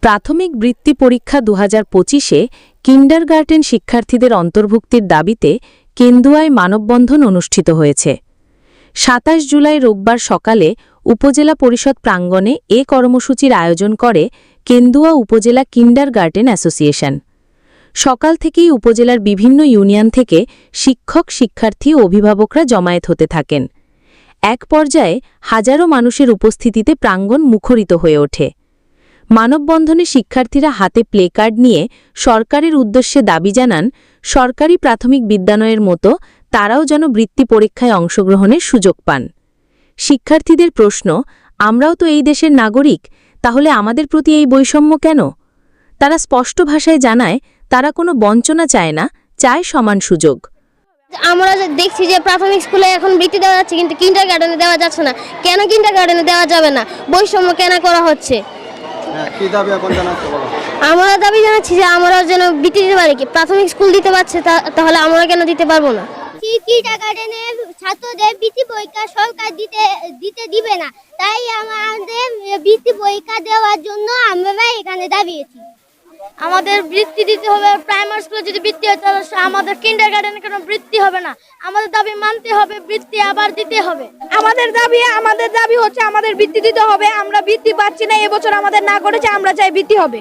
প্রাথমিক বৃত্তি পরীক্ষা ২০২৫-এ কিন্ডারগার্টেন শিক্ষার্থীদের অন্তর্ভুক্তির দাবিতে কেন্দুয়ায় মানববন্ধন অনুষ্ঠিত হয়েছে। ২৭ জুলাই রোববার সকালে উপজেলা পরিষদ প্রাঙ্গণে এ কর্মসূচির আয়োজন করে কেন্দুয়া উপজেলা কিন্ডারগার্টেন অ্যাসোসিয়েশন। সকাল থেকেই উপজেলার বিভিন্ন ইউনিয়ন থেকে শিক্ষক, শিক্ষার্থী ও অভিভাবকরা জমায়েত হতে থাকেন। এক পর্যায়ে হাজারো মানুষের উপস্থিতিতে প্রাঙ্গণ মুখরিত হয়ে ওঠে। মানববন্ধনে শিক্ষার্থীরা হাতে প্লেকার্ড নিয়ে সরকারের উদ্দেশ্যে দাবি জানান, সরকারি প্রাথমিক বিদ্যালয়ের মতো তারাও যেন বৃত্তি পরীক্ষায় অংশগ্রহণের সুযোগ পান। শিক্ষার্থীদের প্রশ্ন, আমরাও তো এই দেশের নাগরিক, তাহলে আমাদের প্রতি এই বৈষম্য কেন? তারা স্পষ্ট ভাষায় জানায়, তারা কোনো বঞ্চনা চায় না, চায় সমান সুযোগ। আমরা দেখছি যে প্রাথমিক স্কুলে এখন বৃত্তি দেওয়া যাচ্ছে, কিন্তু কিন্ডারগার্টেনে দেওয়া যাচ্ছে না। কেন কিন্ডারগার্টেনে দেওয়া যাবে না? বৈষম্য কেন করা হচ্ছে? আমরা দাবি জানাচ্ছি যে আমরা যেন বৃত্তি দিতে পারি। প্রাথমিক স্কুল দিতে পারছে, তাহলে আমরা কেন দিতে পারবো না? কিন্ডারগার্টেনে ছাত্রদের বৃত্তি পরীক্ষা সরকার দিতে দিবে না, তাই আমাদের বৃত্তি পরীক্ষা দেওয়ার জন্য আমরা এখানে দাঁড়িয়েছি। আমাদের বৃত্তি দিতে হবে। প্রাইমারি স্কুলে যদি বৃত্তি হয় তাহলে আমাদের কিন্ডারগার্টেনে কোনো বৃত্তি হবে না। আমাদের দাবি মানতে হবে, বৃত্তি আবার দিতে হবে। আমাদের দাবি হচ্ছে আমাদের বৃত্তি দিতে হবে। আমরা বৃত্তি পাচ্ছি না, এবছর আমাদের না করেছে, আমরা চাই বৃত্তি হবে।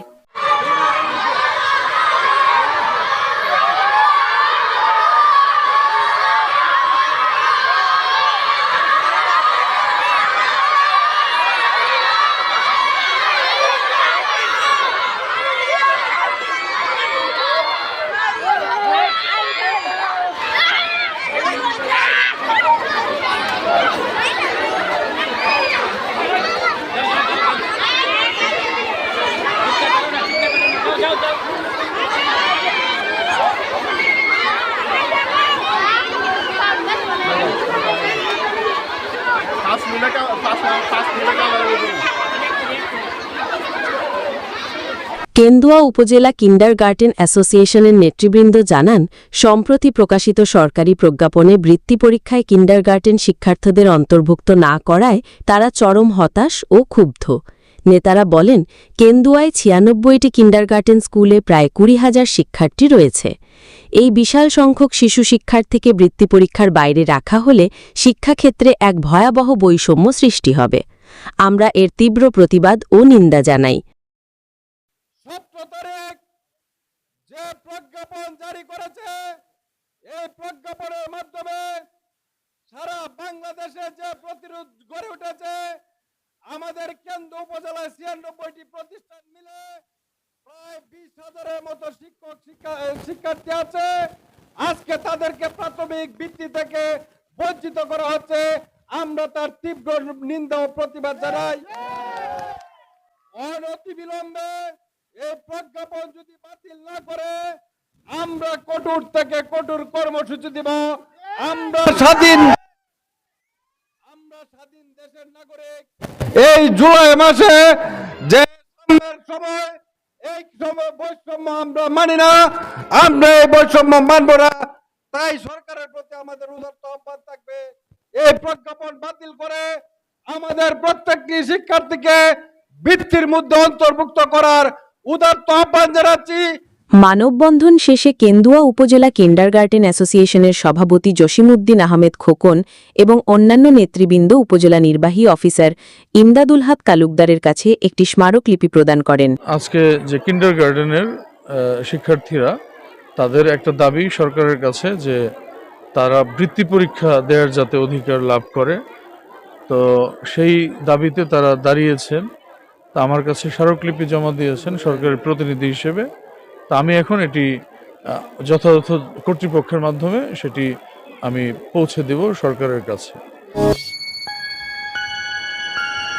কেন্দুয়া উপজেলা কিন্ডারগার্টেন অ্যাসোসিয়েশনের নেতৃবৃন্দ জানান, সম্প্রতি প্রকাশিত সরকারি প্রজ্ঞাপনে বৃত্তি পরীক্ষায় কিন্ডারগার্টেন শিক্ষার্থীদের অন্তর্ভুক্ত না করায় তারা চরম হতাশ ও ক্ষুব্ধ। নেতারা বলেন, কেন্দুয়ায় ৯৬টি কিন্ডারগার্টেন স্কুলে প্রায় ২০,০০০ শিক্ষার্থী রয়েছে। এই বিশাল সংখ্যক শিশু শিক্ষার্থীকে বৃত্তি পরীক্ষার বাইরে রাখা হলে শিক্ষাক্ষেত্রে এক ভয়াবহ বৈষম্য সৃষ্টি হবে। আমরা এর তীব্র প্রতিবাদ ও নিন্দা জানাই। ১৭ তারিখ যে প্রজ্ঞাপন জারি করেছে, এই প্রজ্ঞাপনের মাধ্যমে সারা বাংলাদেশে যে প্রতিরোধ গড়ে উঠেছে, আমাদের কেন্দ্র উপজেলায় ৯৬টি প্রতিষ্ঠান মিলে প্রায় ২০,০০০-এর মতো শিক্ষার্থী আছে। আজকে তাদেরকে প্রাথমিক বৃত্তি থেকে বঞ্চিত করা হচ্ছে। আমরা তার তীব্র নিন্দা ও প্রতিবাদ জানাই। অনতিবিলম্বে এই প্রজ্ঞাপন যদি বাতিল না করে আমরা কঠোর থেকে কঠোর কর্মসূচি দিব। আমরা স্বাধীন দেশের নাগরিক। এই জুলাই মাসে যে সময় এই সময় বৈষম্য আমরা মানি না, আমরা এই বৈষম্য মানব না। তাই সরকারের প্রতি আমাদের উদাত্ত আহ্বান থাকবে, এই প্রজ্ঞাপন বাতিল করে আমাদের প্রত্যেকটি শিক্ষার্থীকে বৃত্তির মধ্যে অন্তর্ভুক্ত করার উদাত্ত আহ্বান জানাচ্ছি। মানববন্ধন শেষে কেন্দুয়া উপজেলা কিন্ডারগার্টেন অ্যাসোসিয়েশনের সভাপতি জসিমউদ্দিন আহমেদ খোকন এবং অন্যান্য নেতৃবৃন্দ উপজেলা নির্বাহী অফিসার ইমদাদুল হক তালুকদারের কাছে একটি স্মারকলিপি প্রদান করেন। আজকে যে কিন্ডারগার্টেনের শিক্ষার্থীরা, তাদের একটা দাবি সরকারের কাছে যে তারা বৃত্তি পরীক্ষা দেওয়ার যাতে অধিকার লাভ করে, তো সেই দাবিতে তারা দাঁড়িয়েছেন। তা আমার কাছে স্মারকলিপি জমা দিয়েছেন সরকারের প্রতিনিধি হিসেবে। তা আমি এখন এটি যথাযথ কর্তৃপক্ষের মাধ্যমে সেটি আমি পৌঁছে দেব সরকারের কাছে।